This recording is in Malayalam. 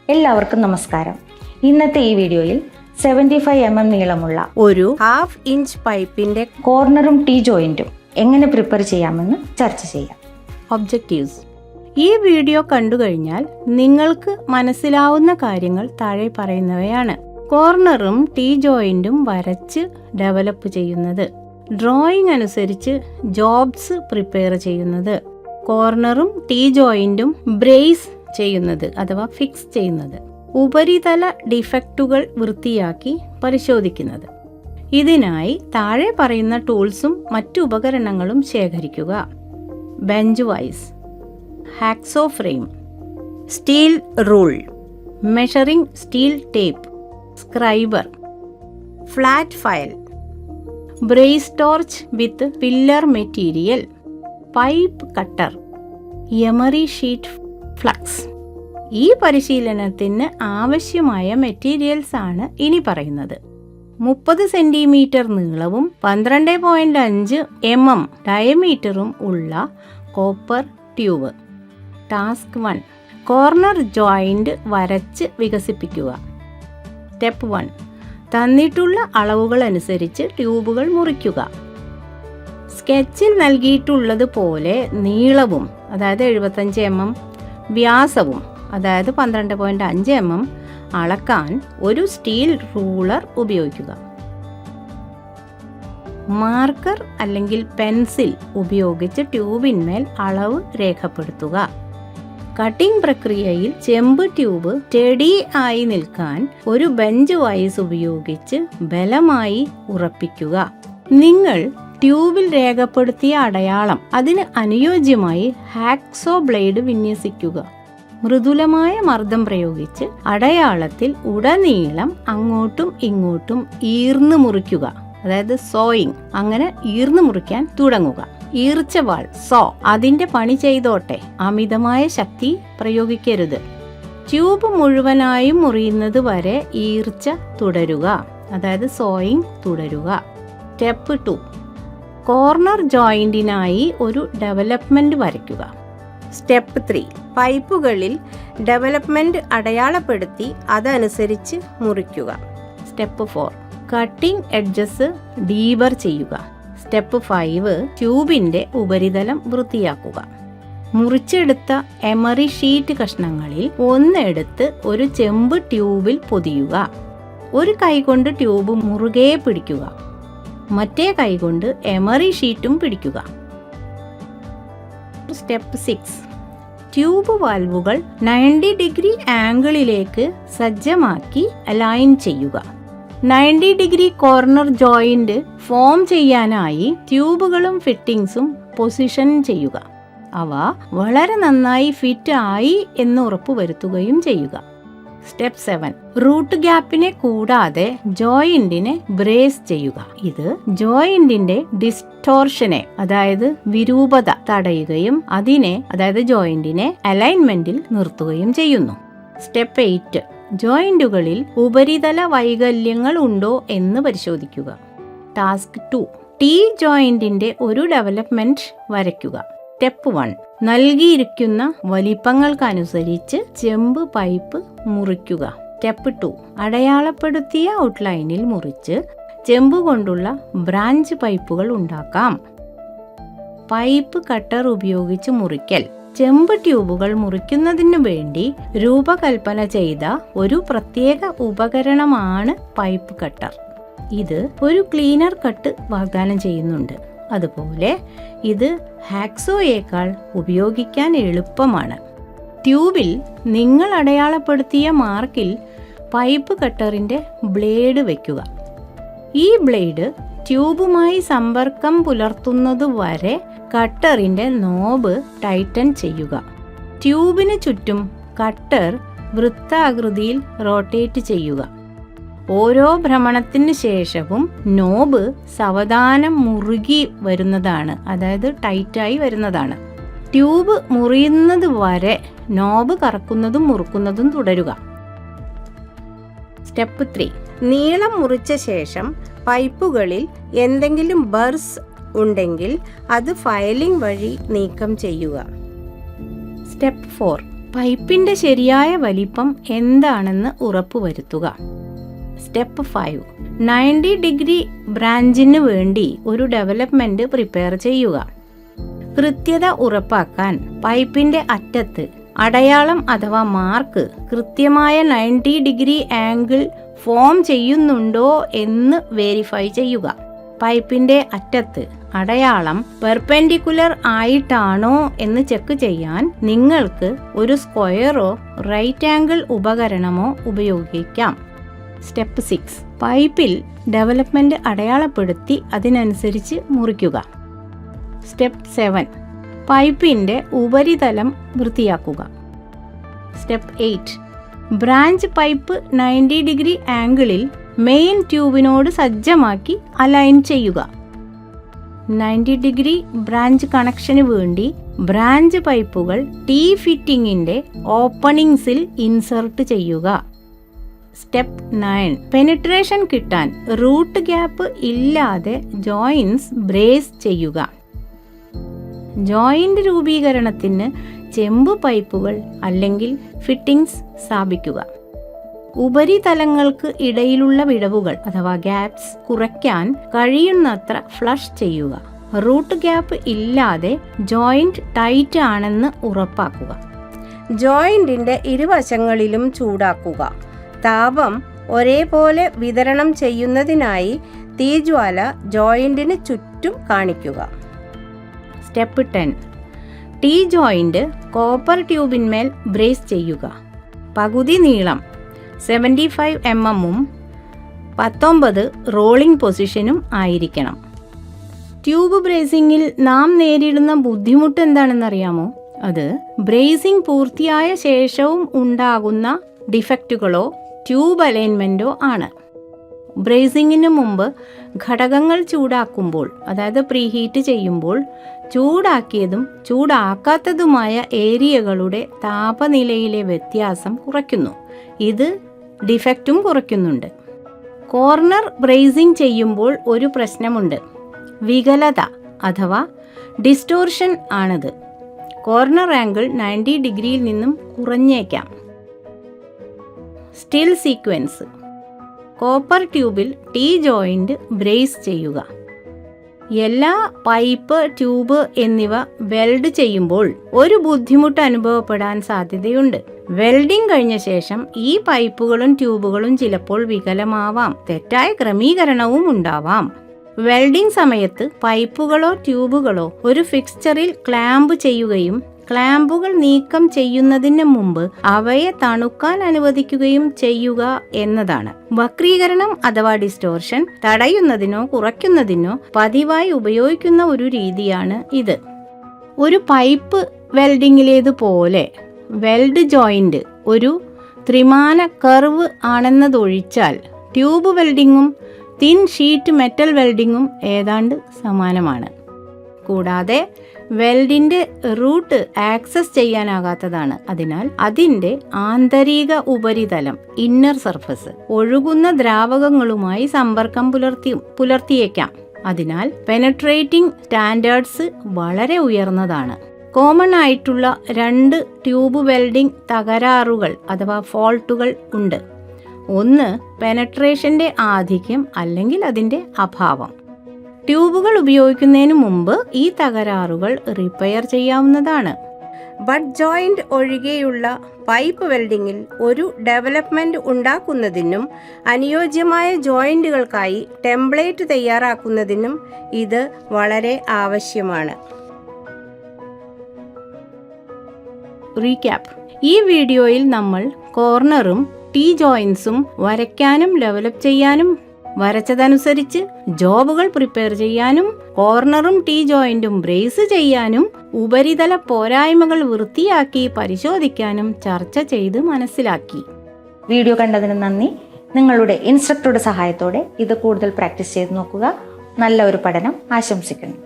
എല്ലാവർക്കും നമസ്കാരം. ഇന്നത്തെ ഈ വീഡിയോയിൽ 75 mm നീളമുള്ള ഒരു 1/2 ഇഞ്ച് പൈപ്പിന്റെ കോർണറും ടീ ജോയിന്റും എങ്ങനെ പ്രിപ്പയർ ചെയ്യാമെന്ന് ചർച്ച ചെയ്യാം. ഒബ്ജക്റ്റീവ്സ്. ഈ വീഡിയോ കണ്ടുകഴിഞ്ഞാൽ നിങ്ങൾക്ക് മനസ്സിലാവുന്ന കാര്യങ്ങൾ താഴെ പറയുന്നവയാണ്. കോർണറും ടീ ജോയിന്റും വരച്ച് ഡെവലപ്പ് ചെയ്യുന്നത്, ഡ്രോയിങ് അനുസരിച്ച് ജോബ്സ് പ്രിപ്പയർ ചെയ്യുന്നത്, കോർണറും ടീ ജോയിന്റും ബ്രേസ് ചെയ്യുന്നത് അഥവാ ഫിക്സ് ചെയ്യുന്നത്, ഉപരിതല ഡിഫക്റ്റുകൾ വൃത്തിയാക്കി പരിശോധിക്കുന്നത്. ഇതിനായി താഴെ പറയുന്ന ടൂൾസും മറ്റു ഉപകരണങ്ങളും ശേഖരിക്കുക. Bench vice, hacksaw frame, steel rule, measuring steel tape, scriber, flat file, braze torch with filler material, pipe cutter, emery sheet flux. ഈ പരിശീലനത്തിന് ആവശ്യമായ മെറ്റീരിയൽസ് ആണ് ഇനി പറയുന്നത്. 30 സെന്റിമീറ്റർ നീളവും 12.5 mm ഡയമീറ്ററും ഉള്ള copper tube. Task 1, corner joint വരച്ച് വികസിപ്പിക്കുക. സ്റ്റെപ്പ് 1, തന്നിട്ടുള്ള അളവുകൾ അനുസരിച്ച് ട്യൂബുകൾ മുറിക്കുക. സ്കെച്ചിൽ നൽകിയിട്ടുള്ളതുപോലെ നീളവും അതായത് 75 mm, വ്യാസവും അതായത് 12.5 mm അളക്കാൻ ഒരു സ്റ്റീൽ റൂളർ ഉപയോഗിക്കുക. മാർക്കർ അല്ലെങ്കിൽ പെൻസിൽ ഉപയോഗിച്ച് ട്യൂബിന്മേൽ അളവ് രേഖപ്പെടുത്തുക. കട്ടിംഗ് പ്രക്രിയയിൽ ചെമ്പ് ട്യൂബ് സ്റ്റഡി ആയി നിൽക്കാൻ ഒരു ബെഞ്ച് വൈസ് ഉപയോഗിച്ച് ബലമായി ഉറപ്പിക്കുക. നിങ്ങൾ ട്യൂബിൽ രേഖപ്പെടുത്തിയ അടയാളം അതിന് അനുയോജ്യമായി ഹാക്സോ ബ്ലേഡ് വിന്യസിക്കുക. മൃദുലമായ മർദ്ദം പ്രയോഗിച്ച് അടയാളത്തിൽ ഉടനീളം അങ്ങോട്ടും ഇങ്ങോട്ടും ഈർന്നു മുറിക്കുക. അതായത് സോയിങ്. അങ്ങനെ ഈർന്നു മുറിക്കാൻ തുടങ്ങുക. ഈർച്ചവാൾ സോ അതിന്റെ പണി ചെയ്തോട്ടെ, അമിതമായ ശക്തി പ്രയോഗിക്കരുത്. ട്യൂബ് മുഴുവനായും മുറിയുന്നത് വരെ ഈർച്ച തുടരുക, അതായത് സോയിങ് തുടരുക. സ്റ്റെപ്പ് 2, കോർണർ ജോയിന്റിനായി ഒരു ഡെവലപ്മെന്റ് വരയ്ക്കുക. സ്റ്റെപ്പ് 3, പൈപ്പുകളിൽ ഡെവലപ്മെന്റ് അടയാളപ്പെടുത്തി അതനുസരിച്ച് മുറിക്കുക. സ്റ്റെപ്പ് 4, കട്ടിംഗ് എഡ്ജസ് ഡീബർ ചെയ്യുക. സ്റ്റെപ്പ് 5, ട്യൂബിന്റെ ഉപരിതലം വൃത്തിയാക്കുക. മുറിച്ചെടുത്ത എമറി ഷീറ്റ് കഷ്ണങ്ങളിൽ ഒന്നെടുത്ത് ഒരു ചെമ്പ് ട്യൂബിൽ പൊതിയുക. ഒരു കൈകൊണ്ട് ട്യൂബ് മുറുകെ പിടിക്കുക, മറ്റേ കൈകൊണ്ട് എമറി ഷീറ്റും പിടിക്കുക. സ്റ്റെപ്പ് 6, ട്യൂബ് വാൽവുകൾ 90 ഡിഗ്രി ആംഗിളിലേക്ക് സജ്ജമാക്കി അലൈൻ ചെയ്യുക. 90 ഡിഗ്രി കോർണർ ജോയിന്റ് ഫോം ചെയ്യാനായി ട്യൂബുകളും ഫിറ്റിംഗ്സും പൊസിഷൻ ചെയ്യുക. അവ വളരെ നന്നായി ഫിറ്റ് ആയി എന്ന് ഉറപ്പുവരുത്തുകയും ചെയ്യുക. സ്റ്റെപ്പ് 7, റൂട്ട് ഗ്യാപ്പിനെ കൂടാതെ ജോയിന്റിനെ ബ്രേസ് ചെയ്യുക. ഇത് ജോയിന്റിന്റെ ഡിസ്റ്റോർഷനെ അതായത് വിരൂപത തടയുകയും അതിനെ അതായത് ജോയിന്റിനെ അലൈൻമെന്റിൽ നിർത്തുകയും ചെയ്യുന്നു. സ്റ്റെപ്പ് 8, ജോയിന്റുകളിൽ ഉപരിതല വൈകല്യങ്ങൾ ഉണ്ടോ എന്ന് പരിശോധിക്കുക. ടാസ്ക് 2, ടീ ജോയിന്റിന്റെ ഒരു ഡെവലപ്മെന്റ് വരയ്ക്കുക. സ്റ്റെപ്പ് 1, നൽകിയിരിക്കുന്ന വലിപ്പങ്ങൾക്കനുസരിച്ച് ചെമ്പ് പൈപ്പ് മുറിക്കുക. സ്റ്റെപ്പ് 2, അടയാളപ്പെടുത്തിയ ഔട്ട്ലൈനിൽ മുറിച്ച് ചെമ്പ് കൊണ്ടുള്ള ബ്രാഞ്ച് പൈപ്പുകൾ ഉണ്ടാക്കാം. പൈപ്പ് കട്ടർ ഉപയോഗിച്ച് മുറിക്കൽ. ചെമ്പ് ട്യൂബുകൾ മുറിക്കുന്നതിനു വേണ്ടി രൂപകൽപ്പന ചെയ്ത ഒരു പ്രത്യേക ഉപകരണമാണ് പൈപ്പ് കട്ടർ. ഇത് ഒരു ക്ലീനർ കട്ട് വാഗ്ദാനം ചെയ്യുന്നുണ്ട്. അതുപോലെ ഇത് ഹാക്സോയേക്കാൾ ഉപയോഗിക്കാൻ എളുപ്പമാണ്. ട്യൂബിൽ നിങ്ങൾ അടയാളപ്പെടുത്തിയ മാർക്കിൽ പൈപ്പ് കട്ടറിന്റെ ബ്ലേഡ് വയ്ക്കുക. ഈ ബ്ലേഡ് ട്യൂബുമായി സമ്പർക്കം പുലർത്തുന്നതുവരെ കട്ടറിന്റെ നോബ് ടൈറ്റൻ ചെയ്യുക. ട്യൂബിന് ചുറ്റും കട്ടർ വൃത്താകൃതിയിൽ റൊട്ടേറ്റ് ചെയ്യുക. ഓരോ ഭ്രമണത്തിന് ശേഷവും നോബ് സാവധാനം മുറുകി വരുന്നതാണ്, അതായത് ടൈറ്റായി വരുന്നതാണ്. ട്യൂബ് മുറിയുന്നത് വരെ നോബ് കറക്കുന്നതും മുറുക്കുന്നതും തുടരുക. സ്റ്റെപ്പ് 3, നീളം മുറിച്ച ശേഷം പൈപ്പുകളിൽ എന്തെങ്കിലും ബർസ് ഉണ്ടെങ്കിൽ അത് ഫയലിംഗ് വഴി നീക്കം ചെയ്യുക. സ്റ്റെപ്പ് 4, പൈപ്പിൻ്റെ ശരിയായ വലിപ്പം എന്താണെന്ന് ഉറപ്പുവരുത്തുക. സ്റ്റെപ്പ് 5. 90 ഡിഗ്രി ബ്രാഞ്ചിന് വേണ്ടി ഒരു ഡെവലപ്മെന്റ് പ്രിപ്പയർ ചെയ്യുക. കൃത്യത ഉറപ്പാക്കാൻ പൈപ്പിന്റെ അറ്റത്ത് അടയാളം അഥവാ മാർക്ക് കൃത്യമായ 90 ഡിഗ്രി ആംഗിൾ ഫോം ചെയ്യുന്നുണ്ടോ എന്ന് വെരിഫൈ ചെയ്യുക. പൈപ്പിന്റെ അറ്റത്ത് അടയാളം പെർപെൻഡിക്കുലർ ആയിട്ടാണോ എന്ന് ചെക്ക് ചെയ്യാൻ നിങ്ങൾക്ക് ഒരു സ്ക്വയറോ റൈറ്റ് ആംഗിൾ ഉപകരണമോ ഉപയോഗിക്കാം. സ്റ്റെപ്പ് 6. പൈപ്പിൽ ഡെവലപ്മെന്റ് അടയാളപ്പെടുത്തി അതിനനുസരിച്ച് മുറിക്കുക. സ്റ്റെപ്പ് 7. പൈപ്പിന്റെ ഉപരിതലം വൃത്തിയാക്കുക. സ്റ്റെപ്പ് 8. ബ്രാഞ്ച് പൈപ്പ് 90 ഡിഗ്രി ആംഗിളിൽ മെയിൻ ട്യൂബിനോട് സജ്ജമാക്കി അലൈൻ ചെയ്യുക. 90 ഡിഗ്രി ബ്രാഞ്ച് കണക്ഷന് വേണ്ടി ബ്രാഞ്ച് പൈപ്പുകൾ ടീ ഫിറ്റിംഗിന്റെ ഓപ്പണിങ്സിൽ ഇൻസർട്ട് ചെയ്യുക. സ്റ്റെപ്പ് 9. പെനിട്രേഷൻ കിട്ടാൻ റൂട്ട് ഗ്യാപ്പ് ഇല്ലാതെ ജോയിന്റ്സ് ബ്രേസ് ചെയ്യുക. ജോയിന്റ് രൂപീകരണത്തിന് ചെമ്പ് പൈപ്പുകൾ അല്ലെങ്കിൽ ഫിറ്റിംഗ്സ് സ്ഥാപിക്കുക. ഉപരിതലങ്ങൾക്ക് ഇടയിലുള്ള വിടവുകൾ അഥവാ ഗ്യാപ്സ് കുറയ്ക്കാൻ കഴിയുന്നത്ര ഫ്ലഷ് ചെയ്യുക. റൂട്ട് ഗ്യാപ്പ് ഇല്ലാതെ ജോയിന്റ് ടൈറ്റ് ആണെന്ന് ഉറപ്പാക്കുക. ജോയിന്റിന്റെ ഇരുവശങ്ങളിലും ചൂടാക്കുക. താപം ഒരേപോലെ വിതരണം ചെയ്യുന്നതിനായി തീജ്വാല ജോയിന്റിന് ചുറ്റും കാണിക്കുക. സ്റ്റെപ്പ് 10. ടീ ജോയിന്റ് കോപ്പർ ട്യൂബിന്മേൽ ബ്രേസ് ചെയ്യുക. പകുതി നീളം 75 mm 19 റോളിംഗ് പൊസിഷനും ആയിരിക്കണം. ട്യൂബ് ബ്രേസിംഗിൽ നാം നേരിടുന്ന ബുദ്ധിമുട്ട് എന്താണെന്നറിയാമോ? അത് ബ്രേസിംഗ് പൂർത്തിയായ ശേഷവും ഉണ്ടാകുന്ന ഡിഫക്റ്റുകളോ ട്യൂബ് അലൈൻമെന്റോ ആണ്. ബ്രേസിംഗിന് മുമ്പ് ഘടകങ്ങൾ ചൂടാക്കുമ്പോൾ, അതായത് പ്രീഹീറ്റ് ചെയ്യുമ്പോൾ, ചൂടാക്കിയതും ചൂടാക്കാത്തതുമായ ഏരിയകളുടെ താപനിലയിലെ വ്യത്യാസം കുറയ്ക്കുന്നു. ഇത് ഡിഫക്റ്റും കുറയ്ക്കുന്നുണ്ട്. കോർണർ ബ്രേസിംഗ് ചെയ്യുമ്പോൾ ഒരു പ്രശ്നമുണ്ട്. വികലത അഥവാ ഡിസ്റ്റോർഷൻ ആണത്. കോർണർ ആംഗിൾ 90 ഡിഗ്രിയിൽ നിന്നും കുറഞ്ഞേക്കാം. Still sequence. കോപ്പർ ട്യൂബിൽ ടീ ജോയിന്റ് ബ്രേസ് ചെയ്യുക. എല്ലാ പൈപ്പ്, ട്യൂബ് എന്നിവ വെൽഡ് ചെയ്യുമ്പോൾ ഒരു ബുദ്ധിമുട്ട് അനുഭവപ്പെടാൻ സാധ്യതയുണ്ട്. വെൽഡിംഗ് കഴിഞ്ഞ ശേഷം ഈ പൈപ്പുകളും ട്യൂബുകളും ചിലപ്പോൾ വികലമാവാം. തെറ്റായ ക്രമീകരണവും ഉണ്ടാവാം. വെൽഡിംഗ് സമയത്ത് പൈപ്പുകളോ ട്യൂബുകളോ ഒരു ഫിക്സ്ചറിൽ ക്ലാമ്പ് ചെയ്യുകയും ക്ലാമ്പുകൾ നീക്കം ചെയ്യുന്നതിന് മുമ്പ് അവയെ തണുക്കാൻ അനുവദിക്കുകയും ചെയ്യുക എന്നതാണ്. വക്രീകരണം അഥവാ ഡിസ്റ്റോർഷൻ തടയുന്നതിനോ കുറയ്ക്കുന്നതിനോ പതിവായി ഉപയോഗിക്കുന്ന ഒരു രീതിയാണ് ഇത്. ഒരു പൈപ്പ് വെൽഡിങ്ങിലേതുപോലെ വെൽഡ് ജോയിന്റ് ഒരു ത്രിമാന കർവ് ആണെന്നതൊഴിച്ചാൽ ട്യൂബ് വെൽഡിങ്ങും തിൻ ഷീറ്റ് മെറ്റൽ വെൽഡിങ്ങും ഏതാണ്ട് സമാനമാണ്. കൂടാതെ വെൽഡിന്റെ റൂട്ട് ആക്സസ് ചെയ്യാനാകാത്തതാണ്. അതിനാൽ അതിന്റെ ആന്തരിക ഉപരിതലം ഇന്നർ സർഫസ് ഒഴുകുന്ന ദ്രാവകങ്ങളുമായി സമ്പർക്കം പുലർത്തിയേക്കാം. അതിനാൽ പെനട്രേറ്റിംഗ് സ്റ്റാൻഡേർഡ്സ് വളരെ ഉയർന്നതാണ്. കോമൺ ആയിട്ടുള്ള 2 ട്യൂബ് വെൽഡിംഗ് തകരാറുകൾ അഥവാ ഫോൾട്ടുകൾ ഉണ്ട്. ഒന്ന് പെനട്രേഷന്റെ ആധിക്യം അല്ലെങ്കിൽ അതിന്റെ അഭാവം. ട്യൂബുകൾ ഉപയോഗിക്കുന്നതിന് മുമ്പ് ഈ തകരാറുകൾ റിപ്പയർ ചെയ്യാവുന്നതാണ്. ബട്ട് ജോയിന്റ് ഒഴികെയുള്ള പൈപ്പ് വെൽഡിങ്ങിൽ ഒരു ഡെവലപ്മെന്റ് ഉണ്ടാക്കുന്നതിനും അനുയോജ്യമായ ജോയിന്റുകൾക്കായി ടെംപ്ലേറ്റ് തയ്യാറാക്കുന്നതിനും ഇത് വളരെ ആവശ്യമാണ്. റീക്യാപ്പ്. ഈ വീഡിയോയിൽ നമ്മൾ കോർണറും ടീ ജോയിന്റ്സും വരയ്ക്കാനും ഡെവലപ്പ് ചെയ്യാനും വരച്ചതനുസരിച്ച് ജോബുകൾ പ്രിപ്പയർ ചെയ്യാനും കോർണറും ടീ ജോയിന്റും ബ്രേസ് ചെയ്യാനും ഉപരിതല പോരായ്മകൾ വൃത്തിയാക്കി പരിശോധിക്കാനും ചർച്ച ചെയ്ത് മനസ്സിലാക്കി. വീഡിയോ കണ്ടതിന് നന്ദി. നിങ്ങളുടെ ഇൻസ്ട്രക്ടറുടെ സഹായത്തോടെ ഇത് കൂടുതൽ പ്രാക്ടീസ് ചെയ്ത് നോക്കുക. നല്ല ഒരു പഠനം ആശംസിക്കുന്നു.